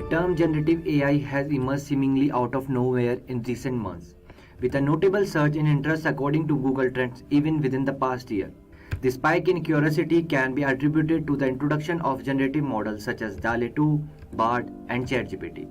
The term generative AI has emerged seemingly out of nowhere in recent months, with a notable surge in interest according to Google Trends even within the past year. The spike in curiosity can be attributed to the introduction of generative models such as DALL-E 2, BARD, and ChatGPT.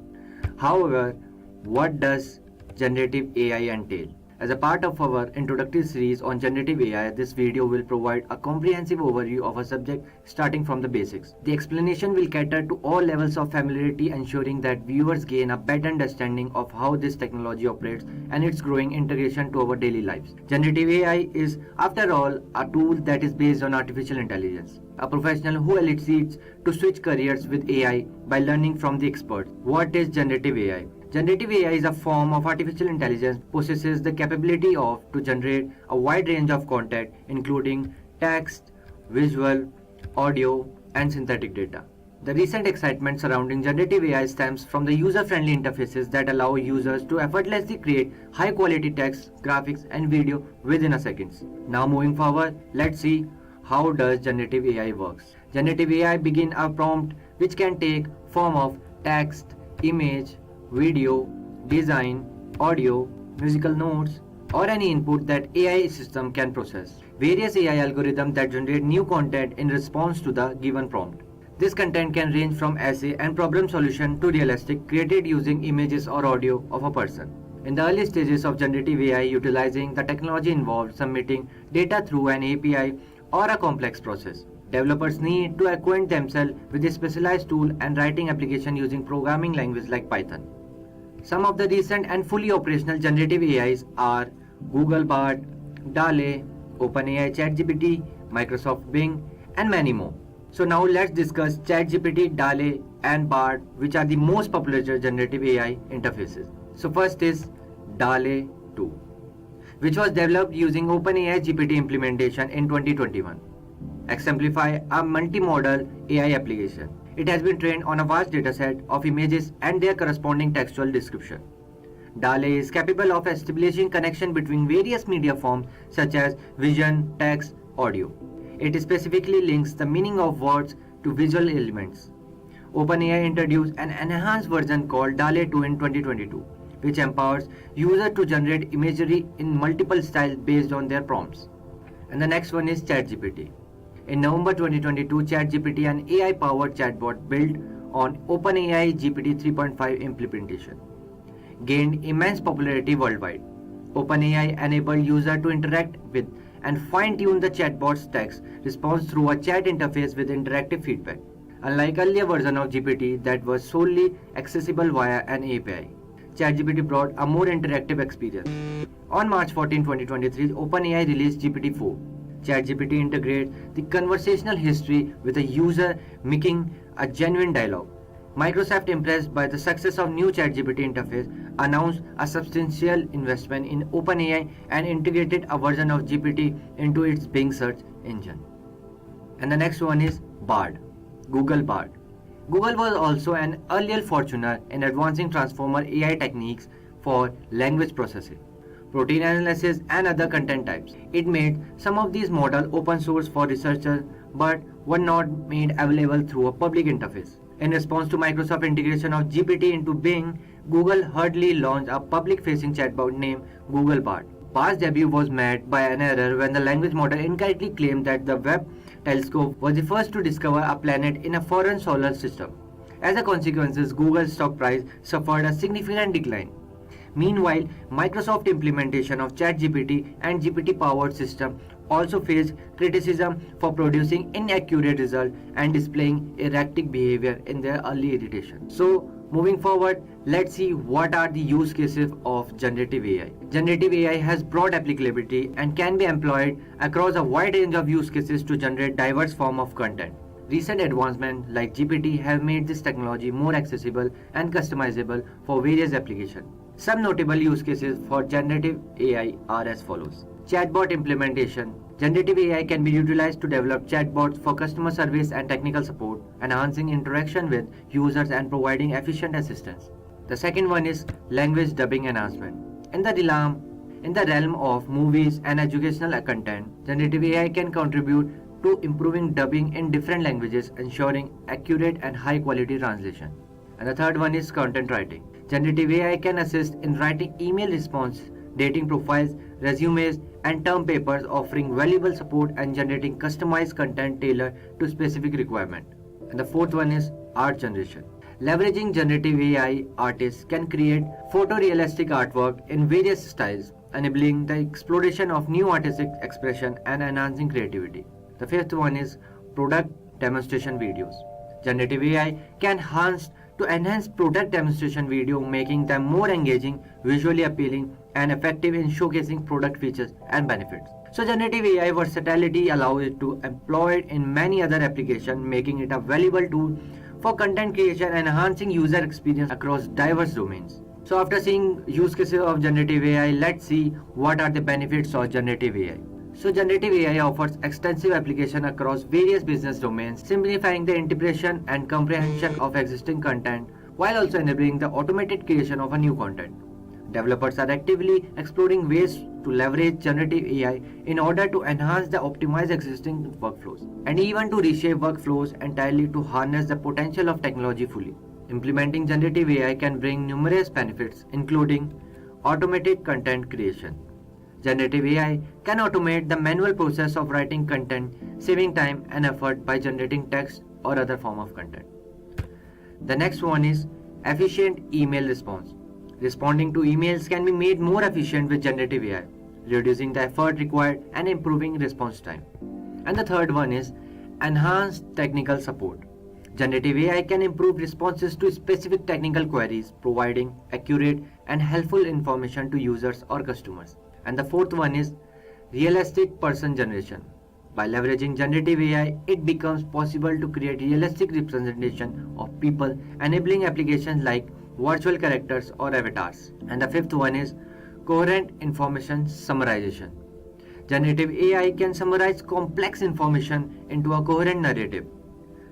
However, what does generative AI entail? As a part of our introductory series on generative AI, this video will provide a comprehensive overview of a subject starting from the basics. The explanation will cater to all levels of familiarity, ensuring that viewers gain a better understanding of how this technology operates and its growing integration to our daily lives. Generative AI is, after all, a tool that is based on artificial intelligence. A professional who seeks to switch careers with AI by learning from the experts. What is generative AI? Generative AI is a form of artificial intelligence possesses the capability to generate a wide range of content including text, visual, audio, and synthetic data. The recent excitement surrounding generative AI stems from the user-friendly interfaces that allow users to effortlessly create high-quality text, graphics, and video within a second. Now moving forward, let's see how does generative AI works. Generative AI begins a prompt which can take form of text, image, video, design, audio, musical notes, or any input that AI system can process. Various AI algorithms that generate new content in response to the given prompt. This content can range from essay and problem solution to realistic created using images or audio of a person. In the early stages of generative AI, utilizing the technology involved submitting data through an API or a complex process. Developers need to acquaint themselves with a specialized tool and writing application using programming language like Python. Some of the recent and fully operational generative AIs are Google Bard, DALL-E, OpenAI ChatGPT, Microsoft Bing, and many more. So now let's discuss ChatGPT, DALL-E, and Bard, which are the most popular generative AI interfaces. So first is DALL-E 2, which was developed using OpenAI GPT implementation in 2021. Exemplify a multimodal AI application. It has been trained on a vast dataset of images and their corresponding textual description. DALL-E is capable of establishing connection between various media forms such as vision, text, audio. It specifically links the meaning of words to visual elements. OpenAI introduced an enhanced version called DALL-E 2 in 2022, which empowers users to generate imagery in multiple styles based on their prompts. And the next one is ChatGPT. In November 2022, ChatGPT, an AI-powered chatbot built on OpenAI GPT 3.5 implementation, gained immense popularity worldwide. OpenAI enabled users to interact with and fine-tune the chatbot's text response through a chat interface with interactive feedback. Unlike earlier versions of GPT that was solely accessible via an API, ChatGPT brought a more interactive experience. On March 14, 2023, OpenAI released GPT-4. ChatGPT integrates the conversational history with a user, making a genuine dialogue. Microsoft, impressed by the success of new ChatGPT interface, announced a substantial investment in OpenAI and integrated a version of GPT into its Bing search engine. And the next one is Bard, Google Bard. Google was also an earlier forerunner in advancing transformer AI techniques for language processing, protein analysis, and other content types. It made some of these models open source for researchers but were not made available through a public interface. In response to Microsoft's integration of GPT into Bing, Google hurriedly launched a public-facing chatbot named Google Bard. Bard's debut was met by an error when the language model incorrectly claimed that the Webb telescope was the first to discover a planet in a foreign solar system. As a consequence, Google's stock price suffered a significant decline. Meanwhile, Microsoft's implementation of ChatGPT and GPT-powered system also faced criticism for producing inaccurate results and displaying erratic behavior in their early iteration. So, moving forward, let's see what are the use cases of generative AI. Generative AI has broad applicability and can be employed across a wide range of use cases to generate diverse forms of content. Recent advancements like GPT have made this technology more accessible and customizable for various applications. Some notable use cases for generative AI are as follows. Chatbot implementation. Generative AI can be utilized to develop chatbots for customer service and technical support, enhancing interaction with users and providing efficient assistance. The second one is language dubbing enhancement. In the realm of movies and educational content, generative AI can contribute to improving dubbing in different languages, ensuring accurate and high quality translation. And the third one is content writing. Generative AI can assist in writing email response, dating profiles, resumes, and term papers, offering valuable support and generating customized content tailored to specific requirement. And the fourth one is art generation. Leveraging generative AI, artists can create photorealistic artwork in various styles, enabling the exploration of new artistic expression and enhancing creativity. The fifth one is product demonstration videos. Generative AI can enhance product demonstration video, making them more engaging, visually appealing, and effective in showcasing product features and benefits. So generative AI versatility allows it to employed in many other applications, making it a valuable tool for content creation and enhancing user experience across diverse domains. So after seeing use cases of generative AI, let's see what are the benefits of generative AI. So generative AI offers extensive application across various business domains, simplifying the integration and comprehension of existing content while also enabling the automated creation of a new content. Developers are actively exploring ways to leverage generative AI in order to enhance the optimize existing workflows and even to reshape workflows entirely to harness the potential of technology fully. Implementing generative AI can bring numerous benefits, including automated content creation. Generative AI can automate the manual process of writing content, saving time and effort by generating text or other form of content. The next one is efficient email response. Responding to emails can be made more efficient with generative AI, reducing the effort required and improving response time. And the third one is enhanced technical support. Generative AI can improve responses to specific technical queries, providing accurate and helpful information to users or customers. And the fourth one is realistic person generation. By leveraging generative AI, it becomes possible to create realistic representation of people, enabling applications like virtual characters or avatars. And the fifth one is coherent information summarization. Generative AI can summarize complex information into a coherent narrative,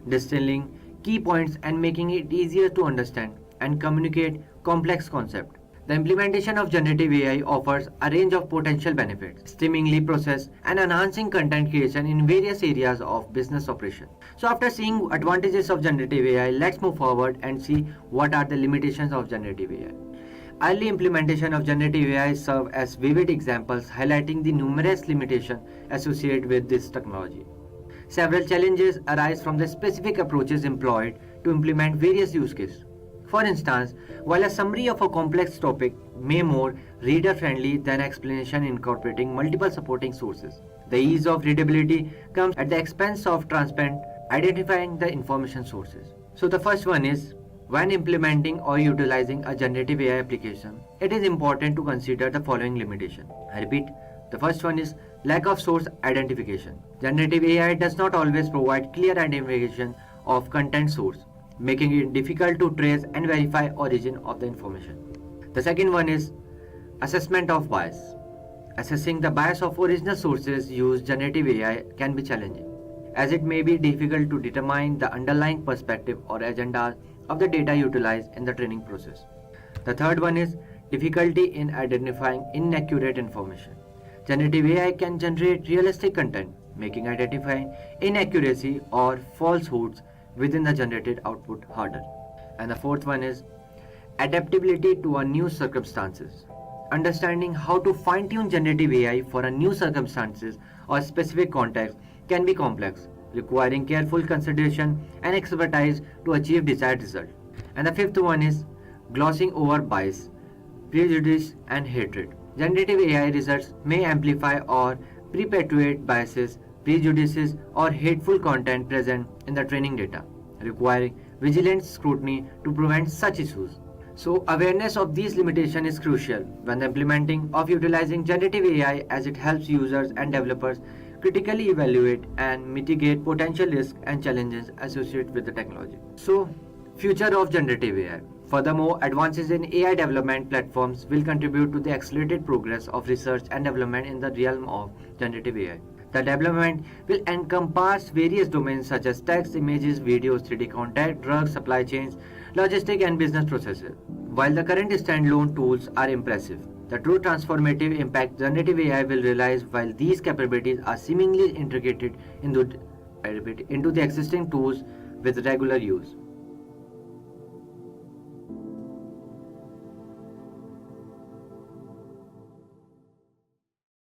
distilling key points and making it easier to understand and communicate complex concepts. The implementation of generative AI offers a range of potential benefits, streamlining process and enhancing content creation in various areas of business operation. So after seeing advantages of generative AI, let's move forward and see what are the limitations of generative AI. Early implementation of generative AI serve as vivid examples highlighting the numerous limitations associated with this technology. Several challenges arise from the specific approaches employed to implement various use cases. For instance, while a summary of a complex topic may be more reader-friendly than explanation incorporating multiple supporting sources, the ease of readability comes at the expense of transparent identifying the information sources. So the first one is when implementing or utilizing a generative AI application, it is important to consider the following limitation. I repeat, the first one is lack of source identification. Generative AI does not always provide clear identification of content source, making it difficult to trace and verify origin of the information. The second one is assessment of bias. Assessing the bias of original sources used generative AI can be challenging, as it may be difficult to determine the underlying perspective or agenda of the data utilized in the training process. The third one is difficulty in identifying inaccurate information. Generative AI can generate realistic content, making identifying inaccuracy or falsehoods within the generated output harder. And the fourth one is adaptability to a new circumstances. Understanding how to fine-tune generative AI for a new circumstances or specific context can be complex, requiring careful consideration and expertise to achieve desired result. And the fifth one is glossing over bias, prejudice, and hatred. Generative AI results may amplify or perpetuate biases, prejudices, or hateful content present in the training data, requiring vigilant scrutiny to prevent such issues. So, awareness of these limitations is crucial when implementing or utilizing generative AI, as it helps users and developers critically evaluate and mitigate potential risks and challenges associated with the technology. So, future of generative AI. Furthermore, advances in AI development platforms will contribute to the accelerated progress of research and development in the realm of generative AI. The development will encompass various domains such as text, images, videos, 3D content, drugs, supply chains, logistics, and business processes. While the current standalone tools are impressive, the true transformative impact generative AI will realize while these capabilities are seemingly integrated into the existing tools with regular use.